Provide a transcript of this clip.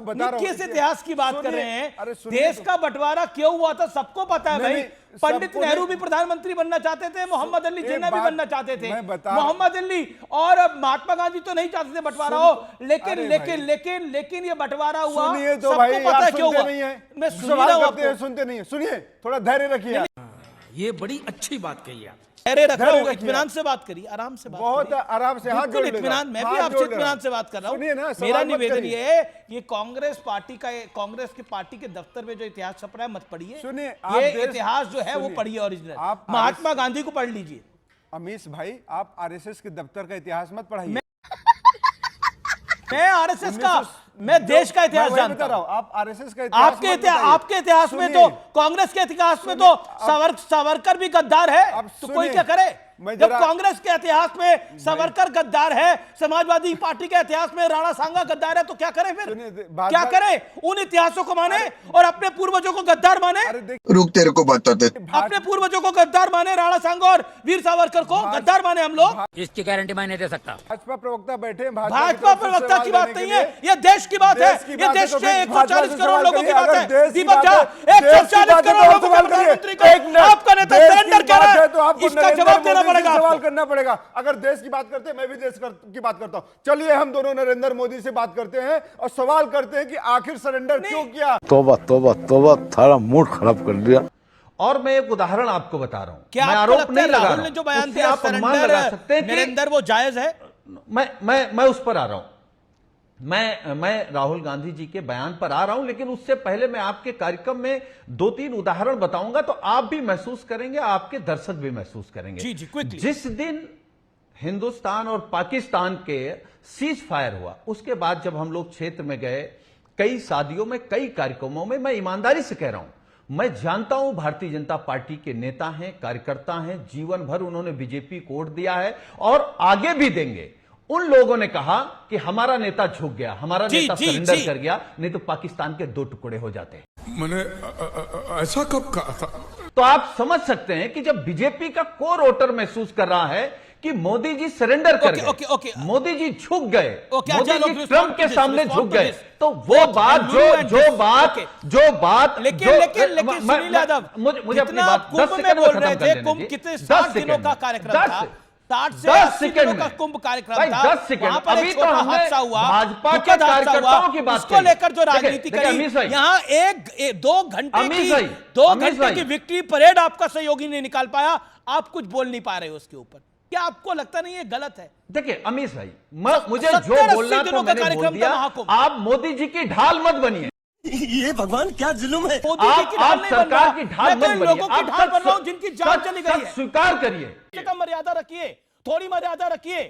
बता रहा हूं। किस इतिहास की बात कर रहे हैं? अरे देश का बंटवारा क्यों हुआ था सबको पता है भाई। पंडित सबको नेहरू भी प्रधानमंत्री बनना चाहते थे, मोहम्मद अली जिन्ना भी बनना चाहते थे, मैं बता मोहम्मद अली और महात्मा गांधी तो नहीं चाहते थे बंटवारा हो, लेकिन लेकिन लेकिन लेकिन ये बंटवारा हुआ। सुनिए तो सबको भाई, पता है आप क्यों सुनते हुआ। नहीं है, मैं सुन सवाल रहा हूं करते हैं, आपको। सुनते नहीं है। सुनिए, थोड़ा धैर्य रखिए। ये बड़ी अच्छी बात कही आप। अरे रखा धैर्य होगा, रखिए। इत्मीनान से बात करिए, आराम से बात बहुत करिए। आराम से हाथ बिल्कुल जोड़ लेना। इत्मीनान, मैं भी हाथ आपसे जोड़ लेना। इत्मीनान से बात कर रहा सुनिए ना, हूं। सवाल मेरा मत निवेदन करिए। ये है, ये कांग्रेस की पार्टी के दफ्तर में जो इतिहास छप रहा है मत पढ़िए। सुनिए, आप ये देश- इतिहास जो है वो सुनिए, पढ़िए ओरिजिनल। आप महात्मा गांधी को पढ़ लीजिए। अमीश भाई, आप आरएसएस के दफ्तर का इतिहास मत पढ़ाइए। मैं आरएसएस का, मैं देश का इतिहास मैं वही जानता बता रहा हूं। हूं। आप आरएसएस का इतिहास मत बताइए। आपके इतिहास में तो, कांग्रेस के इतिहास में तो सावरकर भी गद्दार है, तो कोई क्या करे? जब कांग्रेस के इतिहास में सावरकर गद्दार है, समाजवादी पार्टी के इतिहास में राणा सांगा गद्दार है, तो क्या करे फिर? क्या करे? उन इतिहासों को माने और अपने पूर्वजों को गद्दार माने। रुक, तेरे को बताते। अपने पूर्वजों को गद्दार माने, राणा सांगा और वीर सावरकर को गद्दार माने हम लोग। इसकी गारंटी मैं नहीं दे सकता। भाजपा प्रवक्ता बैठे हैं, भाजपा प्रवक्ता की बात नहीं है, ये देश की बात है। ये देश के 140 करोड़ लोगों की बात है। दीपक झा, 140 करोड़ लोगों का प्रधानमंत्री को आपका नेता सरेंडर कर रहा है, तो इसका जवाब देना पड़ेगा। सवाल करना पड़ेगा। अगर देश की बात करते हैं, मैं भी देश की बात करता हूं। चलिए हम दोनों नरेंद्र मोदी से बात करते हैं और सवाल करते हैं कि आखिर सरेंडर क्यों किया। तौबा तौबा तौबा, थारा मूड खराब कर दिया। और मैं एक उदाहरण आपको बता रहा हूं। क्या मैं आपको आरोप लगता नहीं है लगा राहुल रहा ने जो हूं, बयान उससे दिया आप अनुमान लगा सकते हैं कि नरेंद्र, वो जायज है? मैं उस पर आ रहा हूं। मैं राहुल गांधी जी के बयान पर आ रहा हूं, लेकिन उससे पहले मैं आपके कार्यक्रम में 2-3 उदाहरण बताऊंगा, तो आप भी महसूस करेंगे, आपके दर्शक भी महसूस करेंगे। जी जी, क्विकली। जिस दिन हिंदुस्तान और पाकिस्तान के सीज फायर हुआ, उसके बाद जब हम लोग क्षेत्र में गए, कई शादियों में, कई कार्यक्रमों में, मैं ईमानदारी से कह रहा हूं, मैं जानता हूं भारतीय जनता पार्टी के नेता हैं, कार्यकर्ता हैं, जीवन भर उन्होंने बीजेपी को वोट दिया है और आगे भी देंगे। उन लोगों ने कहा कि हमारा नेता झुक गया, हमारा नेता सरेंडर कर गया, नहीं तो पाकिस्तान के 2 टुकड़े हो जाते। मैंने ऐसा कब कहा था? तो आप समझ सकते हैं कि जब बीजेपी का कोर वोटर महसूस कर रहा है कि मोदी जी सरेंडर कर गए, मोदी जी झुक गए, मोदी जी ट्रंप के सामने झुक गए, तो वो बात जो बात लेकिन सुनील यादव, मुझे अपनी बात 10 सेकंड में बोल रहे थे, कुंभ कितने 60 दिनों का कार्यक्रम था, 60 से 80 दिनों का कुंभ कार्यक्रम था। 10 सेकंड। वहां पर एक छोटा हादसा हुआ, भाजपा के कार्यकर्ताओं की बात उसको लेकर जो राजनीति करी, यहाँ 2 घंटे की विक्ट्री परेड आपका सहयोगी नहीं निकाल पाया, आप कुछ बोल नहीं पा रहे हो उसके ऊपर। क्या आपको लगता नहीं ये गलत है? देखिए अमीश भाई, मुझे जो बोलना था मैंने बोल दिया। आप मोदी जी की ढाल मत बनिए। ये भगवान क्या जुल्म है। आप सरकार की ढाल मत बनिए। लोगों की ढाल बन रहा हूं जिनकी जान चली गई है। स्वीकार करिए, मर्यादा रखिए, थोड़ी मर्यादा रखिए।